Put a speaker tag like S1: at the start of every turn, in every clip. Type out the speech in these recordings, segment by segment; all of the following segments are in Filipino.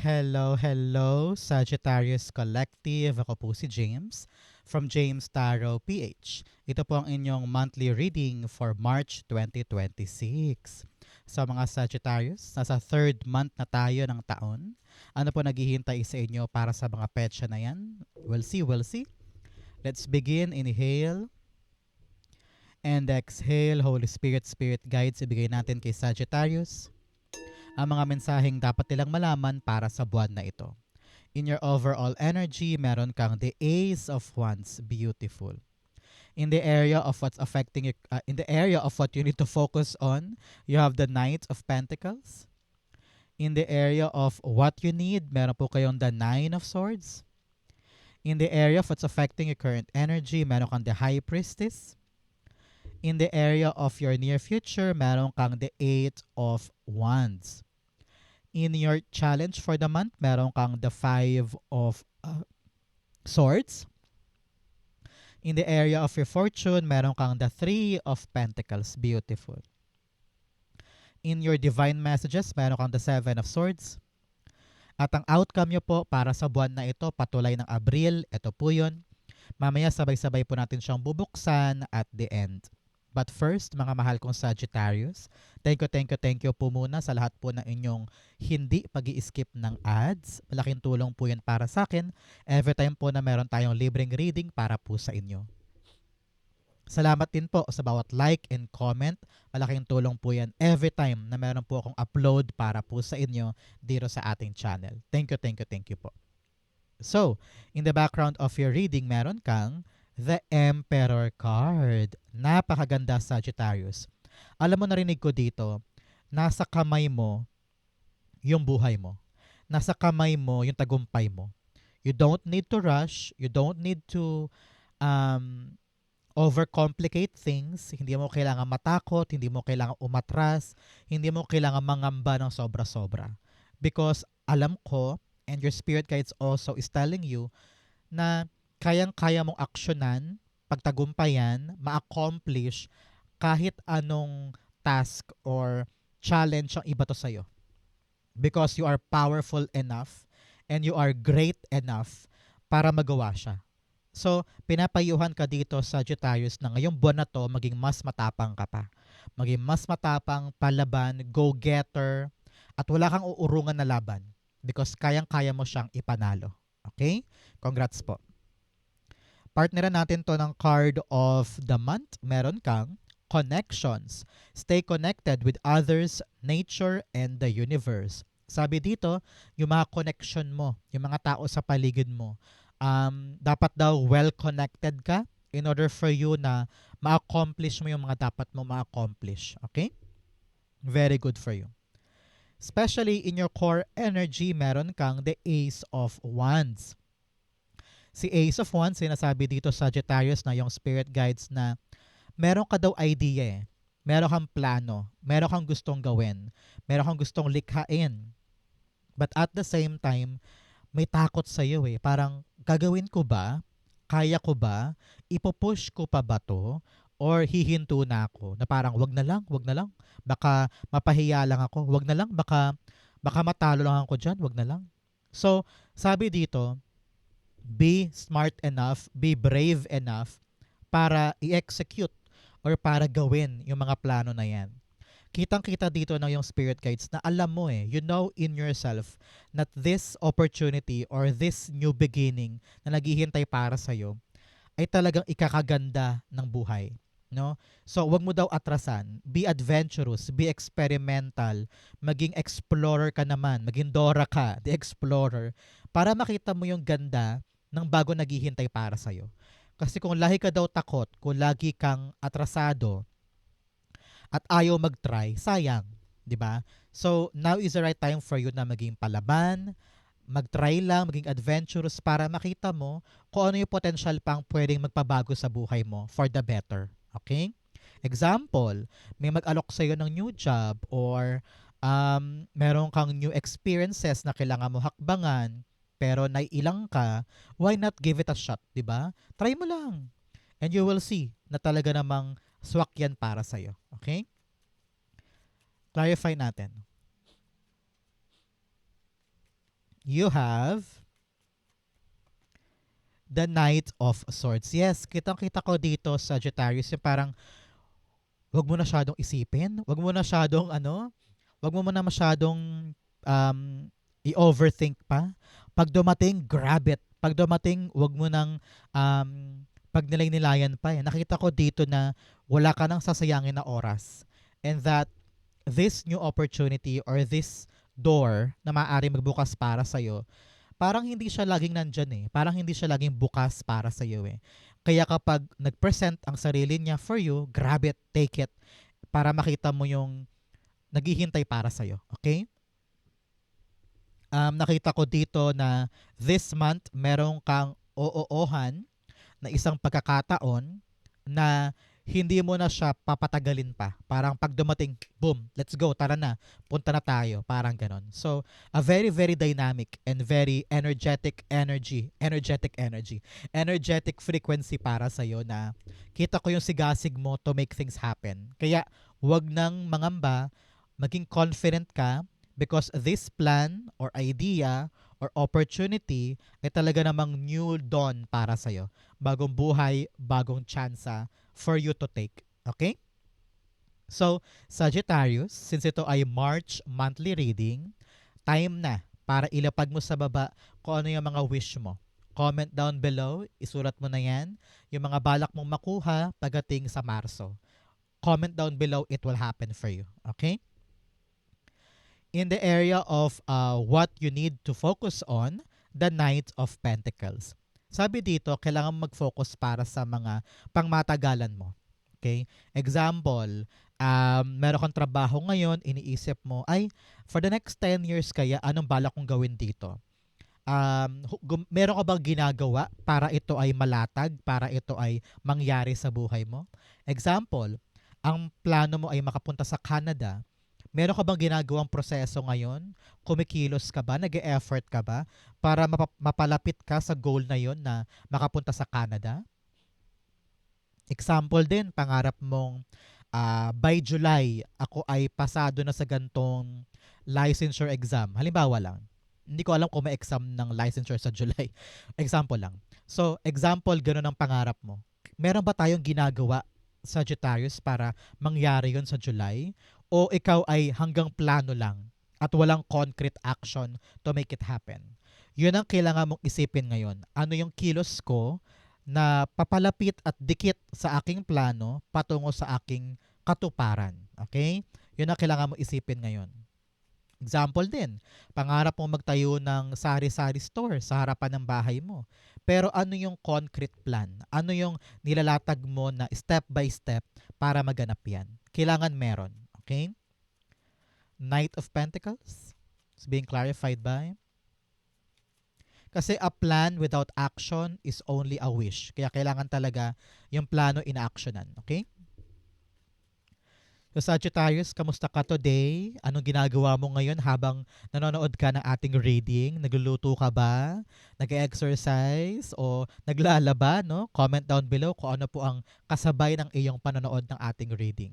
S1: Hello, hello, Sagittarius Collective. Ako po si James from James Tarot PH. Ito po ang inyong monthly reading for March 2026. Sa mga Sagittarius, nasa third month na tayo ng taon. Ano po naghihintay sa inyo para sa mga petsa na yan? We'll see, we'll see. Let's begin. Inhale and exhale. Holy Spirit, Spirit Guides, ibigay natin kay Sagittarius ang mga mensaheng dapat nilang malaman para sa buwan na ito. In your overall energy, meron kang the Ace of Wands, beautiful. In the area of what's affecting you, in the area of what you need to focus on, you have the Knight of Pentacles. In the area of what you need, meron po kayong the Nine of Swords. In the area of what's affecting your current energy, meron kang the High Priestess. In the area of your near future, meron kang the Eight of Wands. In your challenge for the month, meron kang the Five of Swords. In the area of your fortune, meron kang the Three of Pentacles. Beautiful. In your divine messages, meron kang the Seven of Swords. At ang outcome nyo po para sa buwan na ito, patulay ng Abril, ito po yun. Mamaya sabay-sabay po natin siyang bubuksan at the end. But first, mga mahal kong Sagittarius, thank you po muna sa lahat po ng inyong hindi pag-i-skip ng ads. Malaking tulong po yan para sa akin. Every time po na meron tayong libreng reading para po sa inyo. Salamat din po sa bawat like and comment. Malaking tulong po yan every time na meron po akong upload para po sa inyo dito sa ating channel. Thank you po. So, in the background of your reading, meron kang the Emperor card. Napakaganda, Sagittarius. Alam mo, narinig ko dito, nasa kamay mo yung buhay mo. Nasa kamay mo yung tagumpay mo. You don't need to rush. You don't need to overcomplicate things. Hindi mo kailangan matakot. Hindi mo kailangan umatras. Hindi mo kailangan mangamba ng sobra-sobra. Because alam ko, and your spirit guides also is telling you na kayang-kaya mong aksyonan, pagtagumpayan, ma-accomplish kahit anong task or challenge ang iba to sa'yo. Because you are powerful enough and you are great enough para magawa siya. So, pinapayuhan ka dito, Sagittarius, na ngayong buwan na to, maging mas matapang ka pa. Maging mas matapang, palaban, go-getter, at wala kang uurungan na laban. Because kayang-kaya mo siyang ipanalo. Okay? Congrats po. Partneran natin to ng card of the month. Meron kang connections. Stay connected with others, nature, and the universe. Sabi dito, yung mga connection mo, yung mga tao sa paligid mo, dapat daw well-connected ka in order for you na ma-accomplish mo yung mga dapat mo ma-accomplish. Okay? Very good for you. Especially in your core energy, meron kang the Ace of Wands. Si Ace of Wands, sinasabi dito Sagittarius na yung spirit guides na meron ka daw idea eh. Meron kang plano. Meron kang gustong gawin. Meron kang gustong likhain. But at the same time, may takot sa'yo eh. Parang, gagawin ko ba? Kaya ko ba? Ipupush ko pa ba to? Or hihinto na ako? Na parang, wag na lang, wag na lang. Baka mapahiya lang ako. Wag na lang, baka matalo lang ako dyan. Wag na lang. So, sabi dito, be smart enough, be brave enough para i-execute or para gawin yung mga plano na yan. Kitang-kita dito ng yung spirit guides na alam mo eh, you know in yourself that this opportunity or this new beginning na naghihintay para sa'yo ay talagang ikakaganda ng buhay. No? So, wag mo daw atrasan. Be adventurous, be experimental, maging explorer ka naman, maging Dora ka, the explorer, para makita mo yung ganda ng bago naghihintay para sa'yo. Kasi kung lagi ka daw takot, kung lagi kang atrasado, at ayaw mag-try, sayang. 'Di ba? So, now is the right time for you na maging palaban, mag-try lang, maging adventurous para makita mo kung ano yung potential pang pwedeng magpabago sa buhay mo for the better. Okay? Example, may mag-alok sa'yo ng new job or meron kang new experiences na kailangan mo hakbangan pero naiilang ka, why not give it a shot, 'di ba? Try mo lang. And you will see na talaga namang swak yan para sa'yo. Okay? Clarify natin. you have the Knight of Swords. Yes, kitang-kita ko dito, Sagittarius, yung parang wag mo na masyadong isipin, wag mo na masyadong wag mo na masyadong um, i-overthink pa. Pag dumating, grab it. Pag dumating, wag mo nang um, pag nilay-nilayan pa. Eh. Nakita ko dito na wala ka nang sasayangin na oras. And that this new opportunity or this door na maaari magbukas para sa'yo, parang hindi siya laging nandyan eh. Parang hindi siya laging bukas para sa'yo eh. Kaya kapag nag-present ang sarili niya for you, grab it, take it, para makita mo yung naghihintay para sa'yo. Okay? Nakita ko dito na this month, merong kang oohan na isang pagkakataon na hindi mo na siya papatagalin pa. Parang pag dumating, boom, let's go, tara na, punta na tayo. Parang ganon. So, a very, very dynamic and very energetic frequency para sa'yo na kita ko yung sigasig mo to make things happen. Kaya, wag nang mangamba, maging confident ka because this plan or idea or opportunity ay talaga namang new dawn para sa'yo. Bagong buhay, bagong tsansa for you to take. Okay? So, Sagittarius, since ito ay March monthly reading, time na para ilapag mo sa baba kung ano yung mga wish mo. Comment down below, isulat mo na yan, yung mga balak mong makuha pagdating sa Marso. Comment down below, it will happen for you. Okay? In the area of what you need to focus on, the Knight of Pentacles. Sabi dito, kailangan mag-focus para sa mga pangmatagalan mo. Okay? Example, meron kang trabaho ngayon, iniisip mo, ay, for the next 10 years kaya, anong balak kong gawin dito? Meron ka bang ginagawa para ito ay malatag, para ito ay mangyari sa buhay mo? Example, ang plano mo ay makapunta sa Canada. Meron ka bang ginagawang proseso ngayon? Kumikilos ka ba? Nag-e-effort ka ba? Para mapalapit ka sa goal na yon na makapunta sa Canada? Example din, pangarap mong by July, ako ay pasado na sa gantong licensure exam. Halimbawa lang. Hindi ko alam kung may exam ng licensure sa July. Example lang. So, example, ganun ang pangarap mo. Meron ba tayong ginagawa, Sagittarius, para mangyari yon sa July? O ikaw ay hanggang plano lang at walang concrete action to make it happen? Yun ang kailangan mong isipin ngayon. Ano yung kilos ko na papalapit at dikit sa aking plano patungo sa aking katuparan? Okay? Yun ang kailangan mong isipin ngayon. Example din, pangarap mo magtayo ng sari-sari store sa harapan ng bahay mo. Pero ano yung concrete plan? Ano yung nilalatag mo na step by step para maganap yan? Kailangan meron. Okay? Knight of Pentacles is being clarified by kasi a plan without action is only a wish. Kaya kailangan talaga yung plano in-actionan. Okay? So Sagittarius, kamusta ka today? Anong ginagawa mo ngayon habang nanonood ka ng ating reading? Nagluluto ka ba? Nag-exercise? O naglalaba? No? Comment down below kung ano po ang kasabay ng iyong panonood ng ating reading.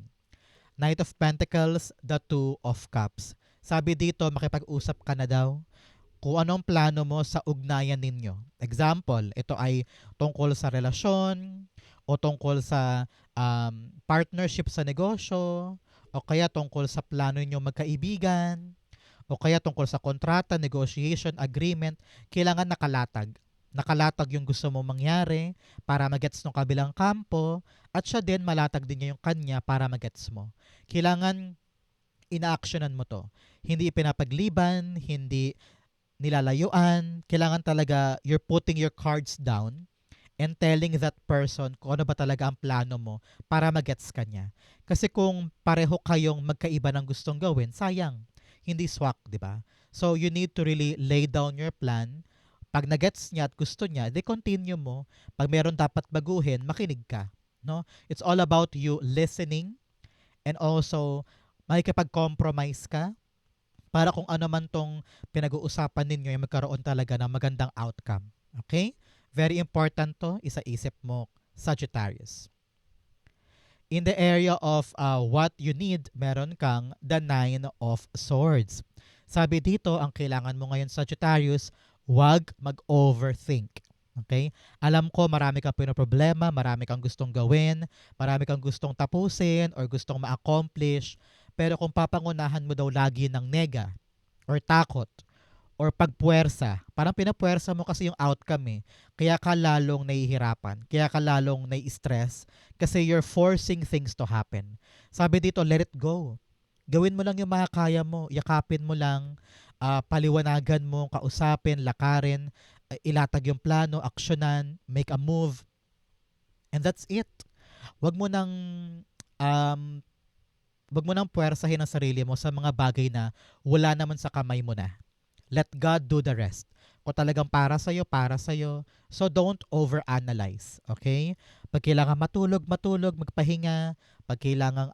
S1: Knight of Pentacles, the Two of Cups. Sabi dito, makipag-usap ka na daw kung anong plano mo sa ugnayan ninyo. Example, ito ay tungkol sa relasyon o tungkol sa partnership sa negosyo o kaya tungkol sa plano ninyo magkaibigan o kaya tungkol sa kontrata, negotiation, agreement. Kailangan nakalatag. Nakalatag yung gusto mo mangyari para magets ng kabilang kampo at siya din malatag din niya yung kanya para magets mo. Kailangan ina-actionan mo to. Hindi ipinapagliban, hindi nilalayuan. Kailangan talaga you're putting your cards down and telling that person kung ano ba talaga ang plano mo para magets ka niya. Kasi kung pareho kayong magkaiba ng gustong gawin, sayang. Hindi swak, di ba? So you need to really lay down your plan. Pag nagets niya at gusto niya, de continue mo. Pag meron dapat baguhin, makinig ka. No? It's all about you listening and also makikipag-compromise ka para kung ano man tong pinag-uusapan ninyo ay magkaroon talaga ng magandang outcome. Okay? Very important to, isa-isip mo, Sagittarius. In the area of what you need, meron kang the Nine of Swords. Sabi dito, ang kailangan mo ngayon, Sagittarius, wag mag-overthink. Okay? Alam ko marami kang pinoproblema, marami kang gustong gawin, marami kang gustong tapusin or gustong ma-accomplish, pero kung papangunahan mo daw lagi ng nega or takot or pagpuwersa, parang pinapuwersa mo kasi yung outcome eh. Kaya ka lalong nahihirapan, kaya ka lalong nai-stress kasi you're forcing things to happen. Sabi dito, let it go. Gawin mo lang yung makakaya mo, yakapin mo lang, paliwanagan mo, kausapin, lakarin, ilatag yung plano, aksyonan, make a move, and that's it. Wag mo nang um, wag mo nang puwersahin ang sarili mo sa mga bagay na wala naman sa kamay mo na. Let God do the rest. Kung talagang para sa'yo, para sa'yo. So don't overanalyze. Okay? Pag kailangan matulog, matulog, magpahinga. Pag kailangan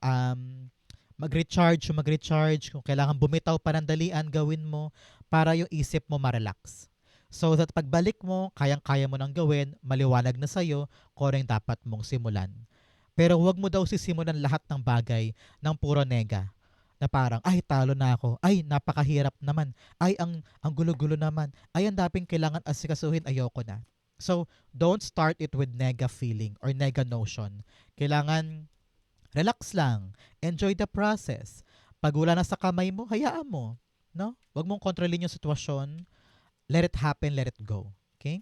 S1: mag-recharge, mag-recharge. Kung kailangan bumitaw panandalian, gawin mo para yung isip mo ma-relax. So that pagbalik mo, kayang-kaya mo nang gawin, maliwanag na sa'yo kung ano yung dapat mong simulan. Pero huwag mo daw sisimulan lahat ng bagay ng puro nega. Na parang, ay, talo na ako. Ay, napakahirap naman. Ay, ang gulo-gulo naman. Ay, ang daping kailangan asikasuhin. Ayoko na. So, don't start it with nega feeling or nega notion. Kailangan, relax lang. Enjoy the process. Pag wala na sa kamay mo, hayaan mo. No? Huwag mong kontrolin yung sitwasyon. Let it happen, let it go. Okay?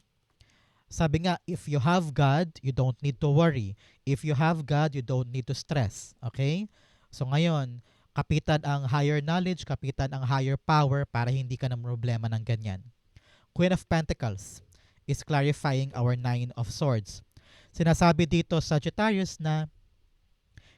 S1: Sabi nga, if you have God, you don't need to worry. If you have God, you don't need to stress. Okay? So ngayon, kapitan ang higher knowledge, kapitan ang higher power para hindi ka na problema ng ganyan. Queen of Pentacles is clarifying our Nine of Swords. Sinasabi dito sa Sagittarius na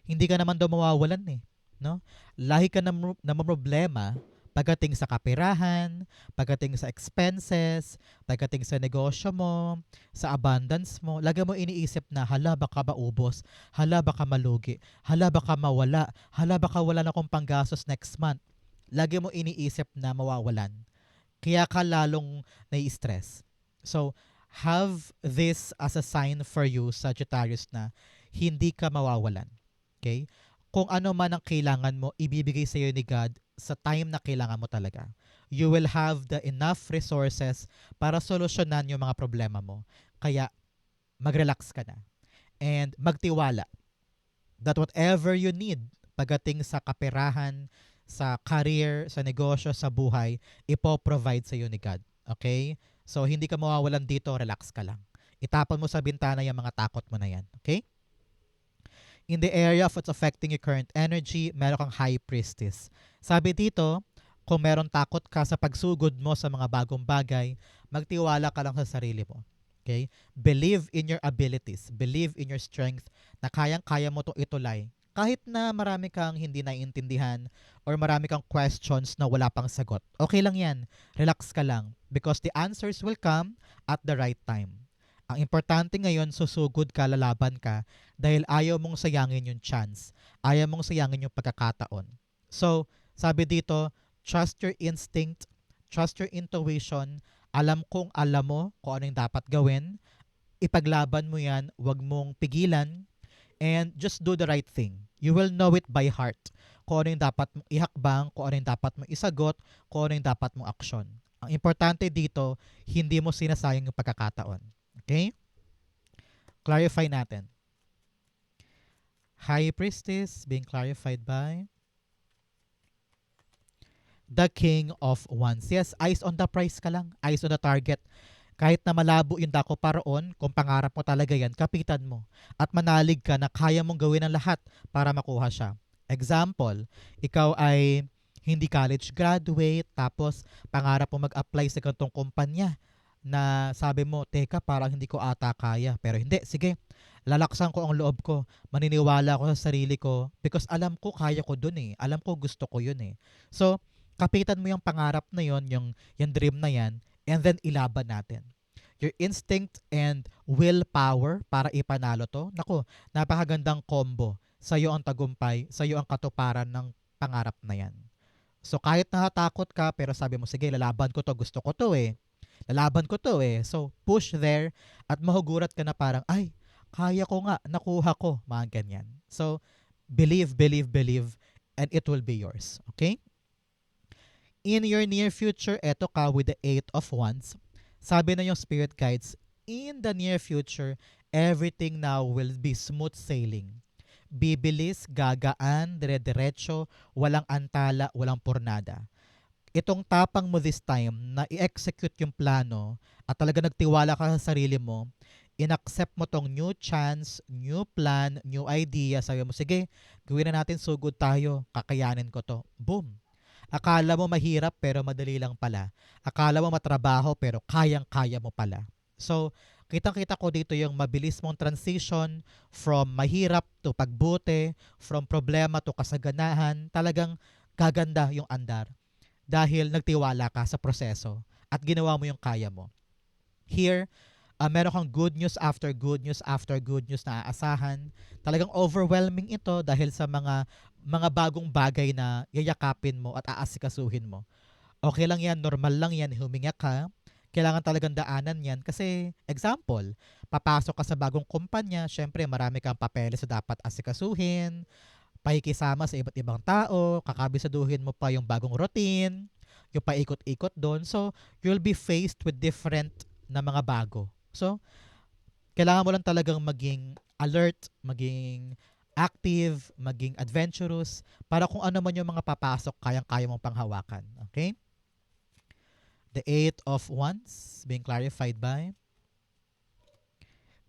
S1: hindi ka naman daw mawawalan eh. No? Lahi ka na problema pagdating sa kapirahan, pagdating sa expenses, pagdating sa negosyo mo, sa abundance mo. Lagi mo iniisip na hala baka maubos, hala baka malugi, hala baka mawala, hala baka wala na akong panggastos next month. Lagi mo iniisip na mawawalan. Kaya ka lalong nai-stress. So, have this as a sign for you, Sagittarius, na hindi ka mawawalan. Okay? Kung ano man ang kailangan mo, ibibigay sa iyo ni God sa time na kailangan mo talaga. You will have the enough resources para solusyonan yung mga problema mo. Kaya, mag-relax ka na. And magtiwala that whatever you need pagdating sa kaperahan, sa career, sa negosyo, sa buhay, ipo-provide sa iyo ni God. Okay? So, hindi ka mawawalan dito, relax ka lang. Itapon mo sa bintana yung mga takot mo na yan. Okay? In the area of what's affecting your current energy, meron kang high priestess. Sabi dito, kung meron takot ka sa pagsugod mo sa mga bagong bagay, magtiwala ka lang sa sarili mo. Okay? Believe in your abilities. Believe in your strength na kayang-kaya mo itong itulay. Kahit na marami kang hindi naiintindihan or marami kang questions na wala pang sagot. Okay lang yan. Relax ka lang because the answers will come at the right time. Ang importante ngayon, susugod ka, lalaban ka dahil ayaw mong sayangin yung chance. Ayaw mong sayangin yung pagkakataon. So, sabi dito, trust your instinct, trust your intuition, alam kong alam mo kung ano yung dapat gawin, ipaglaban mo yan, wag mong pigilan, and just do the right thing. You will know it by heart. Kung ano yung dapat mong ihakbang, kung ano yung dapat mong isagot, kung ano yung dapat mong aksyon. Ang importante dito, hindi mo sinasayang yung pagkakataon. Okay? Clarify natin. High Priestess being clarified by the King of Wands. Yes, eyes on the prize ka lang. Eyes on the target. Kahit na malabo yung dako paraon, kung pangarap mo talaga yan, kapitan mo. At manalig ka na kaya mong gawin ang lahat para makuha siya. Example, ikaw ay hindi college graduate, tapos pangarap mo mag-apply sa ganitong kumpanya na sabi mo, teka, parang hindi ko ata kaya. Pero hindi, sige, lalaksan ko ang loob ko. Maniniwala ako sa sarili ko because alam ko kaya ko dun eh. Alam ko gusto ko yun eh. So, kapitan mo yung pangarap na yun, yung dream na yan, and then ilaban natin. Your instinct and willpower para ipanalo to, naku, napakagandang combo. Sa'yo ang tagumpay, sa'yo ang katuparan ng pangarap na yan. So kahit natatakot ka, pero sabi mo, sige, lalaban ko to, gusto ko to eh. Lalaban ko to eh. So push there at mahugurat ka na parang, ay, kaya ko nga, nakuha ko, mga ganyan. So believe, believe, believe, and it will be yours. Okay? In your near future, eto ka with the Eight of Wands. Sabi na yung spirit guides, in the near future, everything now will be smooth sailing. Bibilis, gagaan, dire-diretso, walang antala, walang pornada. Itong tapang mo this time na i-execute yung plano at talaga nagtiwala ka sa sarili mo, inaccept mo tong new chance, new plan, new idea, sabi mo, sige, gawin na natin, so good tayo, kakayanin ko to. Boom! Akala mo mahirap pero madali lang pala. Akala mo matrabaho pero kayang-kaya mo pala. So, kitang-kita ko dito yung mabilis mong transition from mahirap to pagbuti, from problema to kasaganahan. Talagang gaganda yung andar dahil nagtiwala ka sa proseso at ginawa mo yung kaya mo. Here, meron kang good news after good news after good news na aasahan. Talagang overwhelming ito dahil sa mga bagong bagay na yayakapin mo at aasikasuhin mo. Okay lang yan, normal lang yan, huminga ka. Kailangan talagang daanan yan kasi, example, papasok ka sa bagong kumpanya, syempre marami kang papeles na dapat asikasuhin, pakikisama sa iba't ibang tao, kakabisaduhin mo pa yung bagong routine, yung paikot-ikot doon. So, you'll be faced with different na mga bago. So, kailangan mo lang talagang maging alert, maging active, maging adventurous, para kung ano man yung mga papasok, kayang-kaya mong panghawakan. Okay? The Eight of Wands being clarified by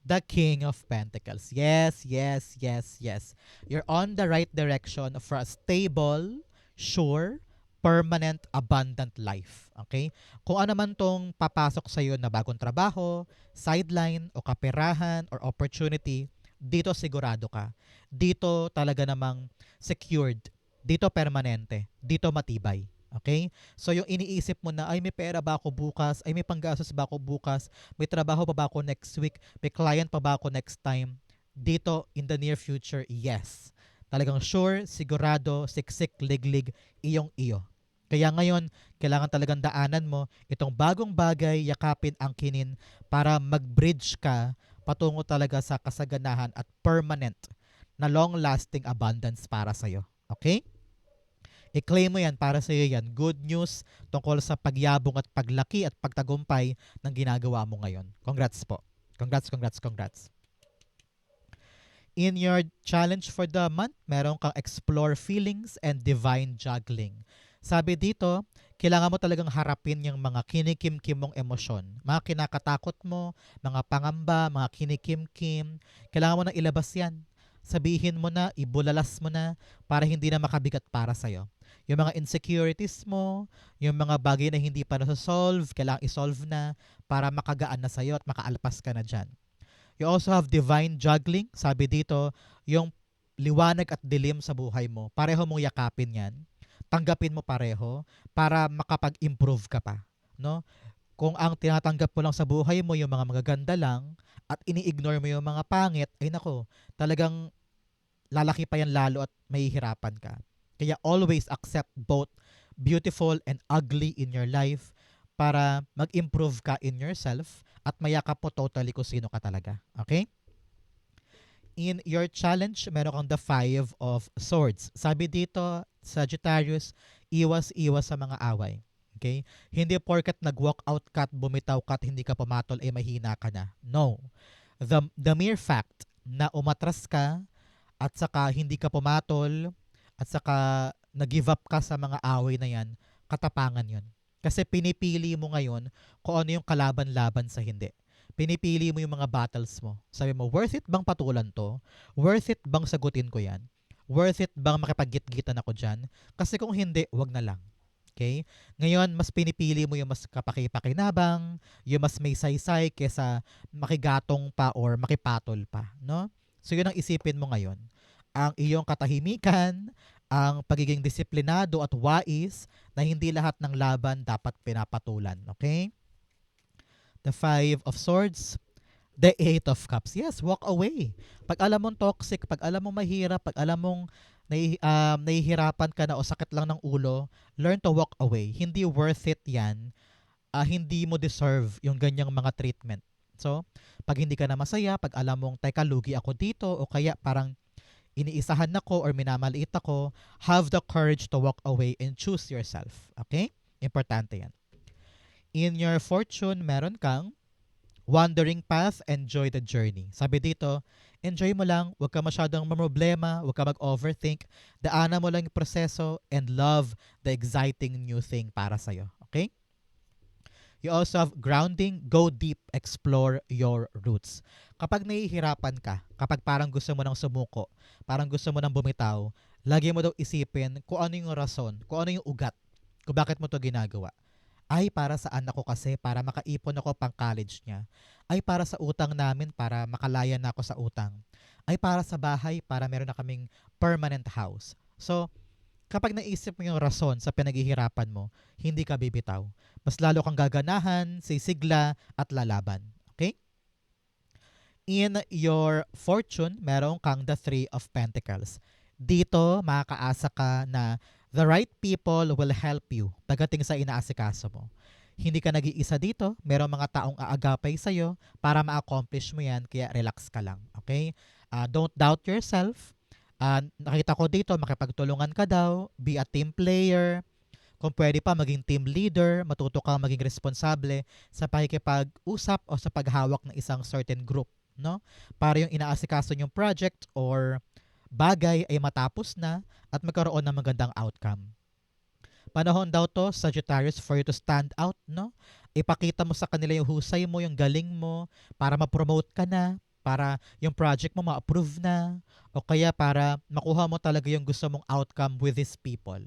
S1: the King of Pentacles. Yes, yes, yes, yes. You're on the right direction for a stable, sure, permanent, abundant life. Okay? Kung ano man tong papasok sa iyo na bagong trabaho, sideline, o kaperahan, or opportunity, dito sigurado ka. Dito talaga namang secured. Dito permanente. Dito matibay. Okay? So yung iniisip mo na, ay may pera ba ako bukas? Ay may panggastos ba ako bukas? May trabaho pa ba ako next week? May client pa ba ako next time? Dito, in the near future, yes. Talagang sure, sigurado, siksik, liglig, iyong iyo. Kaya ngayon, kailangan talagang daanan mo itong bagong bagay, yakapin, angkinin para mag-bridge ka patungo talaga sa kasaganahan at permanent na long-lasting abundance para sa'yo. Okay? I-claim mo yan, para sa'yo yan. Good news tungkol sa pagyabong at paglaki at pagtagumpay ng ginagawa mo ngayon. Congrats po. Congrats, congrats, congrats. In your challenge for the month, meron kang explore feelings and divine juggling. Sabi dito, kailangan mo talagang harapin yung mga kinikim-kim mong emosyon. Mga kinakatakot mo, mga pangamba, mga kinikim-kim. Kailangan mo nang ilabas yan. Sabihin mo na, ibulalas mo na para hindi na makabigat para sa'yo. Yung mga insecurities mo, yung mga bagay na hindi pa nasa-solve, kailangan i-solve na para makagaan na sa'yo at makaalpas ka na dyan. You also have divine juggling. Sabi dito, yung liwanag at dilim sa buhay mo, pareho mong yakapin yan. Tanggapin mo pareho para makapag-improve ka pa. No? Kung ang tinatanggap mo lang sa buhay mo yung mga magaganda lang at ini-ignore mo yung mga pangit, ay nako, talagang lalaki pa yan lalo at mahihirapan ka. Kaya always accept both beautiful and ugly in your life para mag-improve ka in yourself at mayakap mo totally kung sino ka talaga. Okay? In your challenge, meron kang the Five of Swords. Sabi dito, Sagittarius, iwas-iwas sa mga away. Okay? Hindi porket nag-walk out ka at bumitaw ka at hindi ka pumatol, eh mahina ka na. No. The mere fact na umatras ka at saka hindi ka pumatol at saka nag-give up ka sa mga away na yan, katapangan yon. Kasi pinipili mo ngayon kung ano yung kalaban-laban sa hindi. Pinipili mo yung mga battles mo. Sabi mo, worth it bang patulan to? Worth it bang sagutin ko yan? Worth it bang makipag-git-gitan ako dyan? Kasi kung hindi, wag na lang. Okay? Ngayon, mas pinipili mo yung mas kapaki-pakinabang, yung mas may saysay kesa makigatong pa or makipatol pa. No? So yun ang isipin mo ngayon. Ang iyong katahimikan, ang pagiging disiplinado at wais na hindi lahat ng laban dapat pinapatulan. Okay? The Five of Swords, the Eight of Cups. Yes, walk away. Pag alam mong toxic, pag alam mong mahirap, pag alam mong nahihirapan ka na o sakit lang ng ulo, learn to walk away. Hindi worth it yan. Hindi mo deserve yung ganyang mga treatment. So, pag hindi ka na masaya, pag alam mong, teka, lugi ako dito, o kaya parang iniisahan ako or minamaliit ako, have the courage to walk away and choose yourself. Okay? Importante yan. In your fortune, meron kang wandering path, enjoy the journey. Sabi dito, enjoy mo lang, huwag ka masyadong mamroblema, huwag ka mag-overthink, daanan mo lang yung proseso and love the exciting new thing para sa'yo. Okay? You also have grounding, go deep, explore your roots. Kapag nahihirapan ka, kapag parang gusto mo nang sumuko, parang gusto mo nang bumitaw, lagi mo daw isipin kung ano yung rason, kung ano yung ugat, kung bakit mo to ginagawa. Ay, para sa anak ko kasi, para makaipon ako pang college niya. Ay, para sa utang namin, para makalaya na ako sa utang. Ay, para sa bahay, para meron na kaming permanent house. So, kapag naisip mo yung rason sa pinaghihirapan mo, hindi ka bibitaw. Mas lalo kang gaganahan, sisigla, at lalaban. Okay? In your fortune, meron kang the Three of Pentacles. Dito, makakaasa ka na the right people will help you pagdating sa inaasikaso mo. Hindi ka nag-iisa dito. Merong mga taong aagapay sa'yo para ma-accomplish mo yan, kaya relax ka lang. Okay? Don't doubt yourself. Nakita ko dito, makipagtulungan ka daw, be a team player, kung pwede pa maging team leader, matuto kang maging responsable sa pakikipag-usap o sa paghawak ng isang certain group, no? Para yung inaasikaso yung project or bagay ay matapos na at magkaroon ng magandang outcome. Panahon daw to, Sagittarius, for you to stand out, no? Ipakita mo sa kanila yung husay mo, yung galing mo, para ma-promote ka na, para yung project mo ma-approve na, o kaya para makuha mo talaga yung gusto mong outcome with these people.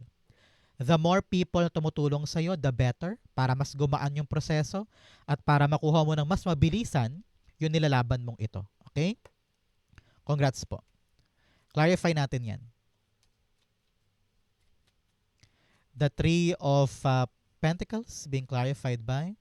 S1: The more people na tumutulong sa'yo, the better, para mas gumaan yung proseso at para makuha mo ng mas mabilisan yung nilalaban mong ito. Okay? Congrats po. Clarify natin yan. The Three of Pentacles being clarified by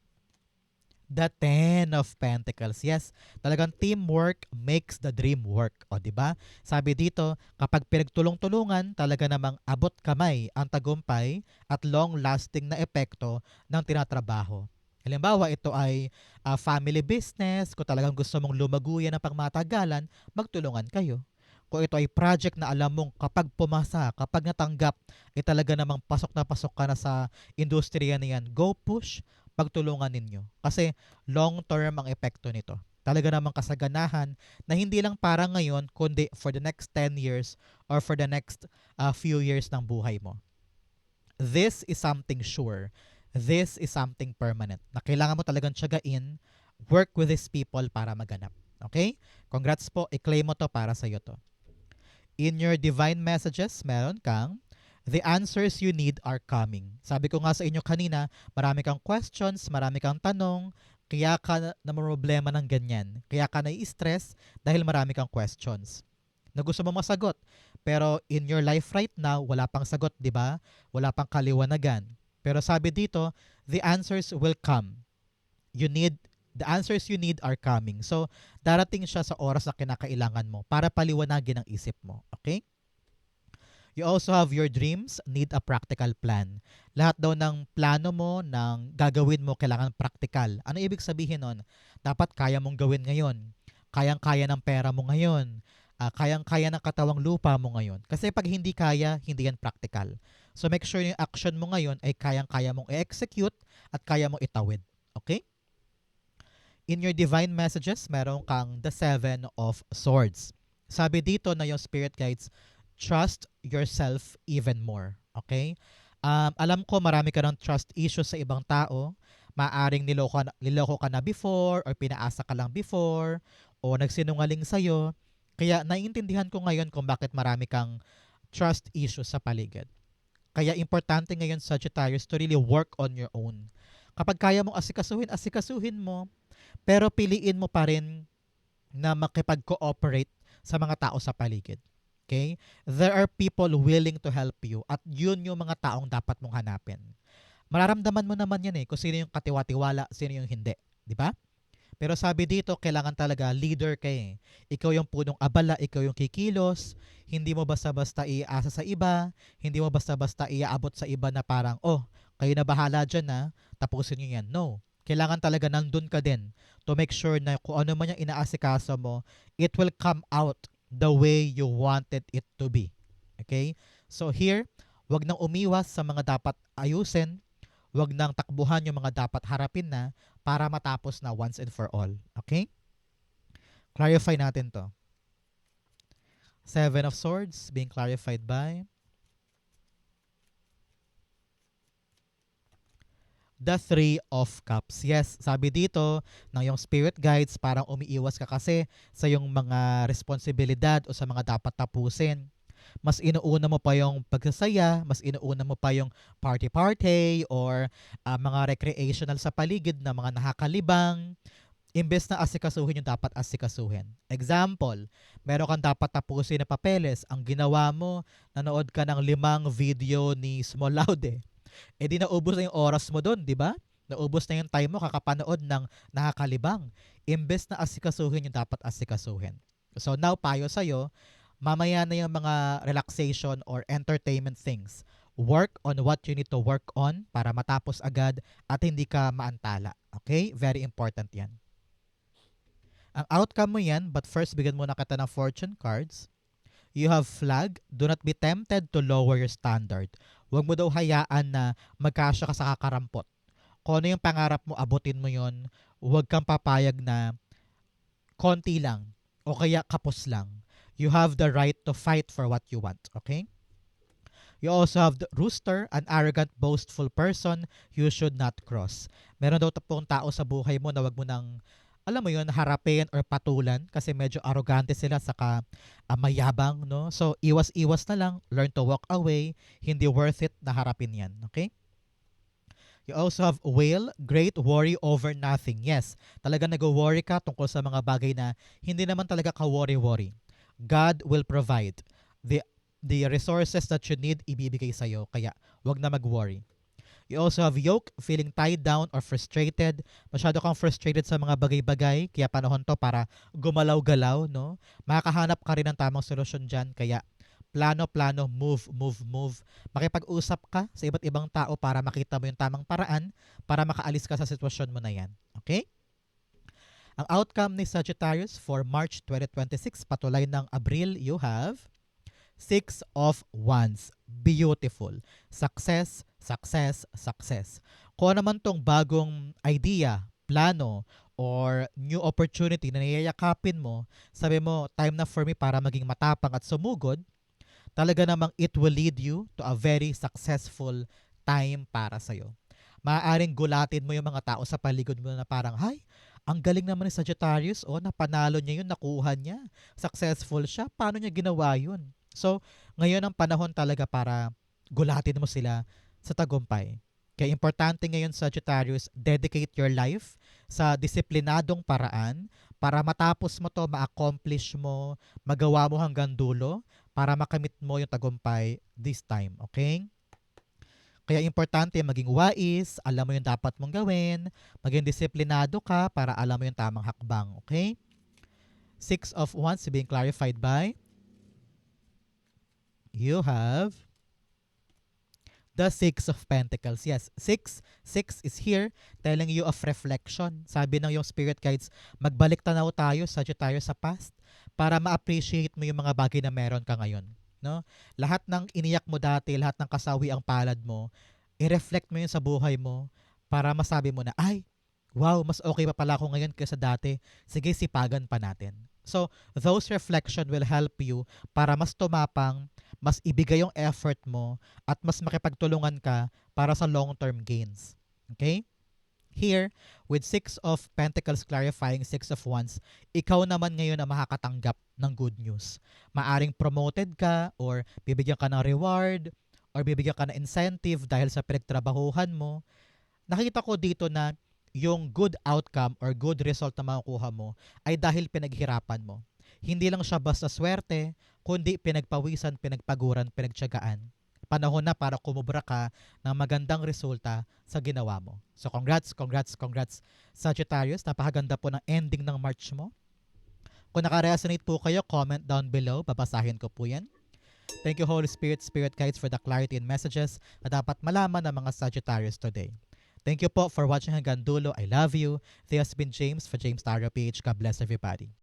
S1: the Ten of Pentacles. Yes, talagang teamwork makes the dream work. O, di ba? Sabi dito, kapag pinagtulong-tulungan, talaga namang abot kamay ang tagumpay at long-lasting na epekto ng tinatrabaho. Halimbawa, ito ay family business. Kung talagang gusto mong lumaguyan ng pangmatagalan, magtulungan kayo. Kung ito ay project na alam mong kapag pumasa, kapag natanggap, ay talaga namang pasok na pasok ka na sa industriya na yan, go push, pagtulungan ninyo. Kasi long term ang epekto nito. Talaga namang kasaganahan na hindi lang para ngayon, kundi for the next 10 years or for the next few years ng buhay mo. This is something sure. This is something permanent na kailangan mo talagang tiyagain, work with these people para maganap. Okay? Congrats po, i-claim mo to para sa'yo to. In your divine messages, meron kang the answers you need are coming. Sabi ko nga sa inyo kanina, marami kang questions, marami kang tanong, kaya ka na problema ng ganyan. Kaya ka nai-stress dahil marami kang questions na gusto mo masagot. Pero in your life right now, wala pang sagot, di ba? Wala pang kaliwanagan. Pero sabi dito, the answers will come. The answers you need are coming. So, darating siya sa oras na kinakailangan mo para paliwanagin ang isip mo. Okay? You also have your dreams need a practical plan. Lahat daw ng plano mo, ng gagawin mo, kailangan practical. Ano ibig sabihin nun? Dapat kaya mong gawin ngayon. Kayang-kaya ng pera mo ngayon. Kayang-kaya ng katawang lupa mo ngayon. Kasi pag hindi kaya, hindi yan practical. So make sure yung action mo ngayon ay kayang-kaya mong i-execute at kaya mong itawid. Okay? In your divine messages, meron kang the Seven of Swords. Sabi dito na yung spirit guides, trust yourself even more. Okay? Alam ko marami ka ng trust issues sa ibang tao. Maaring niloko ka na before or pinaasa ka lang before o nagsinungaling sa'yo. Kaya naiintindihan ko ngayon kung bakit marami kang trust issues sa paligid. Kaya importante ngayon, Sagittarius, to really work on your own. Kapag kaya mong asikasuhin, asikasuhin mo. Pero piliin mo pa rin na makipag-cooperate sa mga tao sa paligid. Okay? There are people willing to help you at yun yung mga taong dapat mong hanapin. Mararamdaman mo naman yan kung sino yung katiwa-tiwala, sino yung hindi. Di ba? Pero sabi dito, kailangan talaga leader ka Ikaw yung punong abala, ikaw yung kikilos, hindi mo basta-basta iasa sa iba, hindi mo basta-basta iaabot sa iba na parang, oh, kayo na bahala dyan tapusin nyo yan. No. Kailangan talaga nandun ka din to make sure na kung ano man yung inaasikaso mo, it will come out the way you wanted it to be. Okay? So here, wag nang umiwas sa mga dapat ayusin, Huwag nang takbuhan yung mga dapat harapin na para matapos na once and for all. Okay? Clarify natin to. Seven of Swords being clarified by the Three of Cups. Yes, sabi dito ng yung spirit guides parang umiiwas ka kasi sa yung mga responsibilidad o sa mga dapat tapusin. Mas inuuna mo pa yung pagsasaya, mas inuuna mo pa yung party-party or mga recreational sa paligid na mga nakakalibang imbes na asikasuhin yung dapat asikasuhin. Example, meron kang dapat tapusin na papeles. Ang ginawa mo, nanood ka ng 5 video ni Small Laude. Eh di naubos na yung oras mo doon, di ba? Naubos na yung time mo kakapanood ng nakakalibang. Imbes na asikasuhin yung dapat asikasuhin. So now, payo sa'yo, mamaya na yung mga relaxation or entertainment things. Work on what you need to work on para matapos agad at hindi ka maantala. Okay? Very important yan. Ang outcome mo yan, but first bigyan muna kita ng fortune cards. You have flag. Do not be tempted to lower your standard. Huwag mo daw hayaan na magkasya ka sa kakarampot. Kung ano yung pangarap mo, abutin mo yon. Huwag kang papayag na konti lang o kaya kapos lang. You have the right to fight for what you want. Okay? You also have the rooster, an arrogant, boastful person you should not cross. Meron daw pong tao sa buhay mo na wag mo nang, alam mo yun, harapin or patulan kasi medyo arrogante sila saka mayabang, no? So, iwas-iwas na lang, learn to walk away, hindi worth it na harapin yan, okay? You also have whale, great worry over nothing. Yes, talaga nag-worry ka tungkol sa mga bagay na hindi naman talaga ka-worry-worry. God will provide the resources that you need, ibibigay sa'yo. Kaya, wag na mag-worry. You also have yoke, feeling tied down or frustrated. Masyado kang frustrated sa mga bagay-bagay, kaya panahon to para gumalaw-galaw, no? Makakahanap ka rin ng tamang solusyon dyan, kaya plano-plano, move. Makipag-usap ka sa iba't ibang tao para makita mo yung tamang paraan para makaalis ka sa sitwasyon mo na yan. Okay? Ang outcome ni Sagittarius for March 2026, patulay ng Abril, you have Six of Wands. Beautiful. Success. Kung naman tong bagong idea, plano, or new opportunity na niyayakapin mo, sabi mo, time na for me para maging matapang at sumugod, talaga namang it will lead you to a very successful time para sa'yo. Maaaring gulatin mo yung mga tao sa paligid mo na parang, hay, ang galing naman ni Sagittarius, napanalo niya yun, nakuha niya, successful siya, paano niya ginawa yun? So, ngayon ang panahon talaga para gulatin mo sila sa tagumpay. Kaya importante ngayon, Sagittarius, dedicate your life sa disiplinadong paraan para matapos mo to, ma-accomplish mo, magawa mo hanggang dulo para makamit mo yung tagumpay this time. Okay? Kaya importante maging wais, alam mo yung dapat mong gawin, maging disiplinado ka para alam mo yung tamang hakbang. Okay? Six of Wands being clarified by you have the Six of Pentacles. Yes, six is here telling you of reflection. Sabi ng yung spirit guides, magbalik tanaw tayo, Sagittarius, sa past para ma-appreciate mo yung mga bagay na meron ka ngayon. No? Lahat ng iniyak mo dati, lahat ng kasawi ang palad mo, i-reflect mo yun sa buhay mo para masabi mo na, ay, wow, mas okay pa pala ako ngayon kaysa dati. Sige, sipagan pa natin. So, those reflection will help you para mas tumapang, mas ibigay yung effort mo, at mas makipagtulungan ka para sa long-term gains. Okay? Here, with Six of Pentacles clarifying Six of Wands, ikaw naman ngayon ang makakatanggap ng good news. Maaring promoted ka, or bibigyan ka ng reward, or bibigyan ka ng incentive dahil sa pinagtrabahuhan mo. Nakita ko dito na yung good outcome or good result na makukuha mo ay dahil pinaghirapan mo. Hindi lang siya basta swerte, kundi pinagpawisan, pinagpaguran, pinagtiyagaan. Panahon na para kumubra ka ng magandang resulta sa ginawa mo. So congrats Sagittarius. Napakaganda po ng ending ng March mo. Kung naka-resonate po kayo, comment down below. Babasahin ko po yan. Thank you Holy Spirit, Spirit Guides for the clarity and messages na dapat malaman ng mga Sagittarius today. Thank you po for watching hanggang dulo. I love you. This has been James for James Tarot PH. God bless everybody.